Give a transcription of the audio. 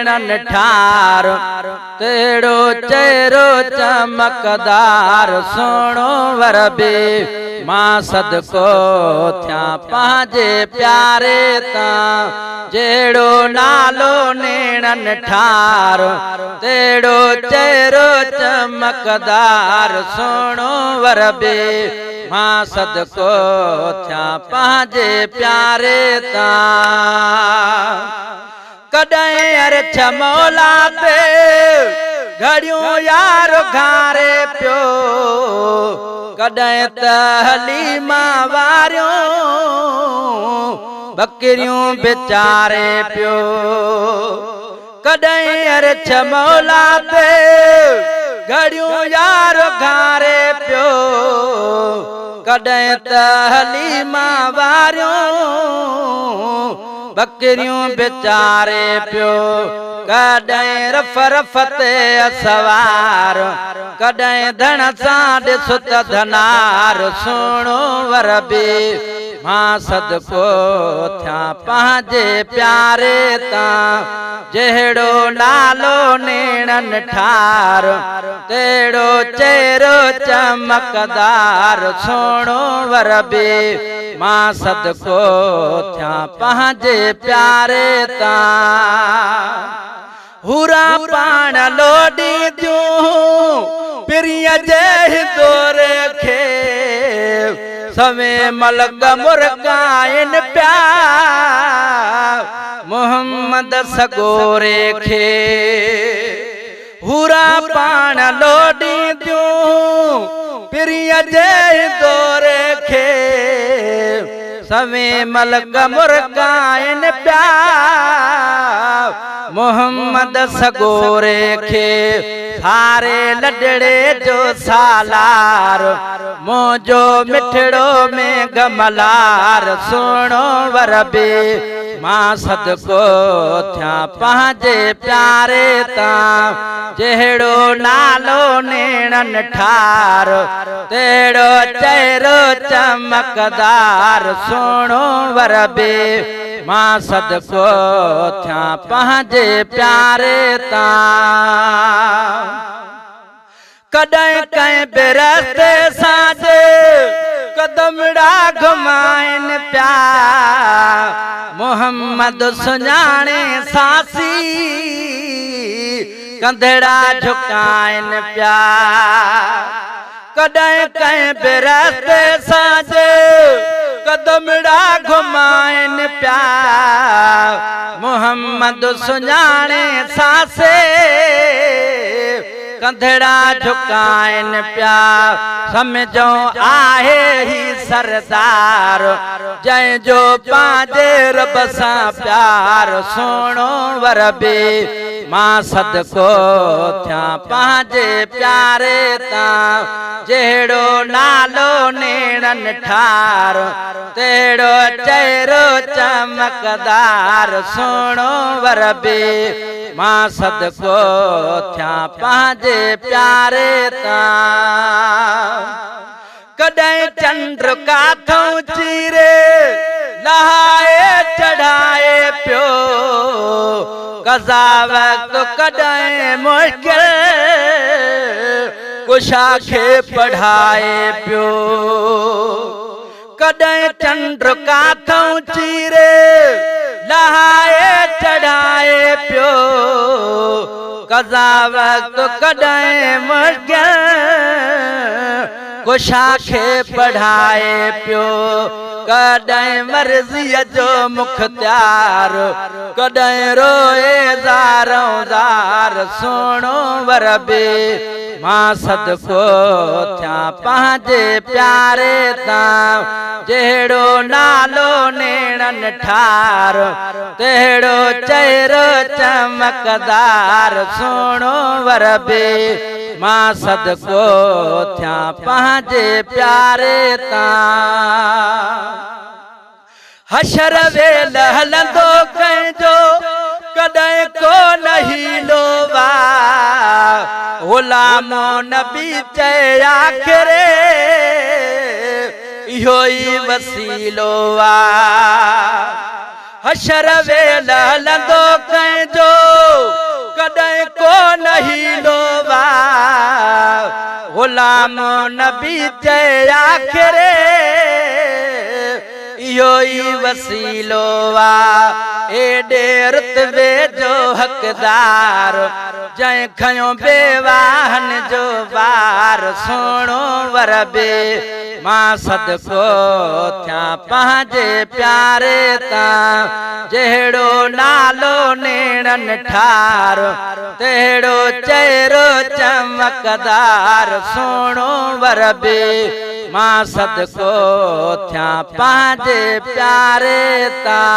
नेणन ठार तेड़ो चेहरो चमकदार सोणो वरबे मां सदको थिया पांजे प्यारे तां जेड़ो नालो नेणन ठार तेड़ो चेहरो चमकदार सोणो वरबे मां सदको थिया पांजे प्यारे तां कॾहिं अर्छ मौला ते घड़ियूं यार घारे पियो कॾहिं त हलीमा वारियूं बकरियूं बेचारे पियो कॾहिं अर्छ मौला ते घड़ियूं यार घारे पियो कॾहिं त हलीमा वारियूं बकरियूं बेचारे पियो कॾहिं रफ रफ ते सवार कॾहिं धन सां ॾिस त धनार सुणो वरबे मां सदको थिया पंहिंजे प्यारे तां जहिड़ो नालो नेणन ठार तेड़ो चेहरो चमकदार सुणो वरबे मां सदको थिया पंहिंजे प्यारे तां हुरा पाण लोडी दियूं पिरीअ जे हिंदोरे खे सवे मलक मुर्गाइन प्या मोहम्मद सगोरे खे हुरा पाण लोडी दियूं पिरीअ जे हिंदोरे खे सवे मलक मुर्गाइन प्या मोहम्मद सगोरे खे सारे लडड़े जो सालार मोजो मिठड़ो में गमलार सुणो वरबे मां सदको थिया पंहिंजे प्यारे तां जहिड़ो नालो नेणन ठार तेड़ो चेहरो चमकदार सुणो वरबे मां सदको थिया पंहिंजे प्यारे तां कॾहिं कंहिं बिरस्ते सां कदमड़ा घुमाइन प्या मोहम्मद सुञाणे सासी कंधड़ा झुकाइन प्या कॾहिं कंहिं बिरस्ते सां कदमड़ा घुमाइन प्या मोहम्मद सुञाणे सासे कंधड़ा झुकाइन प्या समझो आहे ही सरदार जंहिंजो पंहिंजे रब सां प्यार सुणो वरबे मां सदको थिया पंहिंजे प्यारे तां जहिड़ो नालो नेणन ठार तेड़ो चेहरो चमकदार सुणो वरबे मां सदको थिया पंहिंजे प्यारे तां कॾहिं चंद्र काथों चीरे लहाए चढ़ाए पियो कज़ा वक्त कॾहिं मुश्किल कुशा खे पढ़ाए पियो कॾहिं चंद्र काथों चीरे लहाए चढ़ाए पियो कज़ा वक्त कॾहिं मुश्किल कुशा खे पढ़ाए पियो कॾहिं मर्ज़ीअ जो मुख्तियार कॾहिं रोए ज़ारों ज़ार सुणो वरबे मां सदको थिया पंहिंजे प्यारे तां जहिड़ो नालो नेणन ठार तेड़ो चेहरो चमकदार सुणो वरबे मां सदको थिया पंहिंजे प्यारे तां हशर वेल हलंदो कंहिंजो कॾहिं को हीलो वा ग़ुलामो नबी चए आखिरे इहो ई वसीलो वा हशर वेल हलंदो कंहिंजो नहीं लोवा गुलाम नबी चए आखिरे इहो ई वसीलो वा एडे रुतबे जो हकदार जंहिं खयो बेवाहन जो बार सुणो वरबे मां सदको थिया पंहिंजे प्यारे तां जहिड़ो नालो नेणन ठार तहिड़ो चेहरो चमकदार सुणो वरबे मां सदको थिया पंहिंजे प्यारे तां